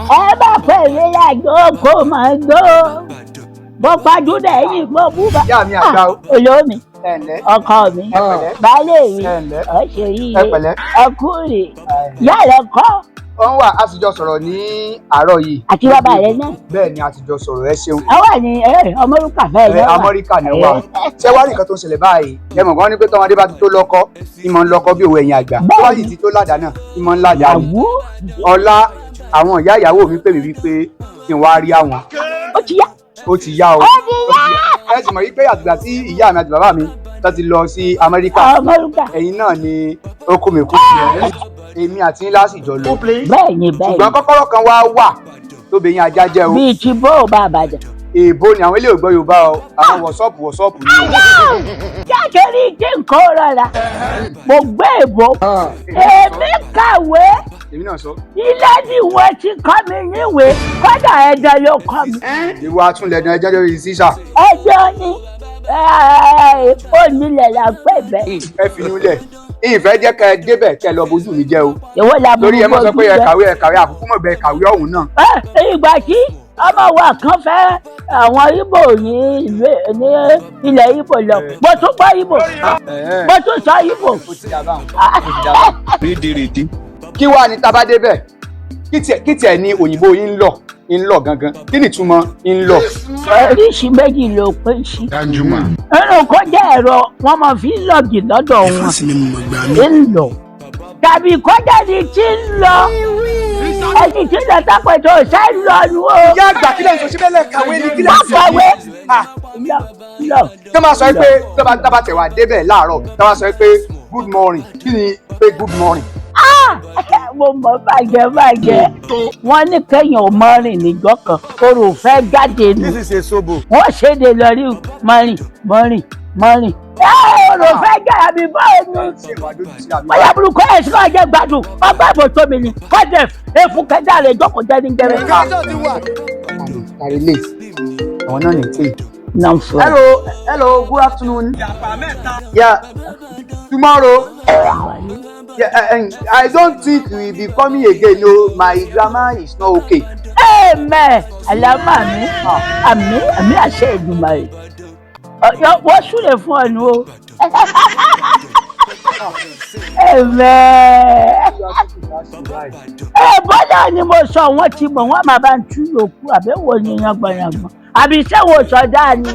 ẹ bá pè mí lágbo kó máa gbó bó pàdúdà ẹ̀yìn bó búba. Ìyá mi àgbà o. Olómi Ẹ̀lẹ́. ọkọ mi baálé mi ọ̀ṣẹ̀ yìí ọkùnrin yàrá kọ́. Wọ́n wà a sì jọ sọ̀rọ̀ ní àárọ̀ yìí. Àti bàbá rẹ náà. Bẹ́ẹ̀ ni a ti jọ sọ̀rọ̀ ẹ ṣeun. Ẹ wà ní Amẹ́ríkà fẹ́ẹ́ lọ́wọ́. Amẹ́ríkà ni wà. Ṣé wàá rí nǹkan tó ń ṣẹlẹ̀ báyìí? Ẹ mọ̀ wọ́n ní pé tọ́mọdé bá ti tó lọ́kọ́ ìmọ̀ ń lọ́kọ́ bí òwe ẹ̀yìn àgbà. Wọ́n yìí ti tó ládàá náà ìmọ̀ ń ládàá ni. Ọlá àwọn ìyá ìyàwó mi pè mí wípé kí n wá rí àwọn. Ó ti yá. Ó ti yá o. Ẹ sì mọ̀ wípé àtìgbà tí ìyá mi àti bàbá mi tó ti lọ sí Amẹ́ríkà. Ẹ̀yin náà ni ó kó mi kú sí èmi àti ńlá sì jọ lọ. Bẹ́ẹ̀ni. Ṣùgbọ́n kọ́kọ́rọ́ kan wà tó bẹ̀yìn ajá jẹ́ o. Bíi ti bó bá bàjẹ́. Èèbó ni àwọn ilé ògbọ́ Yorùbá o, àwọn wọ̀sọ́ọ̀pù ni. Jákèrè tí nǹkan rọra, mo gbé èbó, èmi kàwé. Èmi náà sọ. Ilé ni wọ́n ti kọ́ mi níwèé, kọ́dà ẹ̀dọ̀ ló kọ́ mi. Ìwà àtúnlẹ̀dàn ẹjọ́ lórí sísà. Ẹjọ́ ni onílẹ̀ la pẹ́ bẹ́ẹ̀. Ẹ fi inú lẹ̀. Ìfẹ́ jẹ́ kẹ́ ẹ débẹ̀ kẹ́ ẹ lọ bójú mi jẹ́ o. Èwo la bójú mi jẹ́. Torí ẹ mọ̀ sọ pé ẹ kàwé àkókò mọ̀ bẹ́ẹ̀ kàwé ọ̀hún náà. Ìgbà tí ọmọ wa kan fẹ́ àwọn Ìgbò ní ilẹ̀ Ìgbò lọ, mo tún gbọ́ Ìgbò, mo tún sọ Ìgbò. Rédèrèdè. Kí wàá ní tá bá débẹ̀? Kí tiẹ̀ ni òyìnbó yín ń lọ gangan? Kí ni ìtumọ̀ ń lọ? Oríṣi méjì ló pín sí. Nínú kó jẹ́ ẹ̀rọ wọn máa fi ń lọ́ọ̀gì lọ́dọ̀ wọn. Ń lọ. Tàbí kọjá ni tí ń lọ. Ẹni tí ń lọ tápẹ̀tọ̀ ṣe ń lọ nu o. Ìyá àgbà kílẹ̀ ń sọ síbẹ̀ lẹ̀ kàwé ni kílẹ̀ ń sọ. Kàwé. Lọ. Tó máa sọ pé tó bá tẹ̀ wá débẹ̀ láàárọ̀, tó máa sọ pé good morning. Kí ni pé good morning? Mo mọ̀ bàjẹ́. Wọ́n ní kẹ́yìn ò mọ́rin níjọ́ kan, orò fẹ́ jáde nù. This is a sobo. Wọ́n ṣèdè lọ rí mọ́rin. Orò fẹ́ jáde àbí báwo ni? Bóyá burúkú ẹ̀ sí máa jẹ́ gbádùn, ọgbà ìbò tóbi ni, kọ́dẹ̀ efu kẹjá rẹ̀ jókòó jẹ́ ní gẹ́rẹ́. Kàrí lè, àwọn náà ní tí. Nonsense. Hello, good afternoon. Yeah, tomorrow. Yeah, I don't think we will be coming again. No, my grammar is not okay. Amen. Alama mi. Àmì àṣẹ Èdùmàrè. Wọ́n súre fún ọ̀nù o. Amen. Bọ́dà ni mo sọ wọ́n ti mọ̀ wọ́n máa bá ń tú yòókù àbẹ̀wò ni yangbọ̀nyàngbọ̀n. Àbí sẹ́wọ̀n sọ̀dá ni.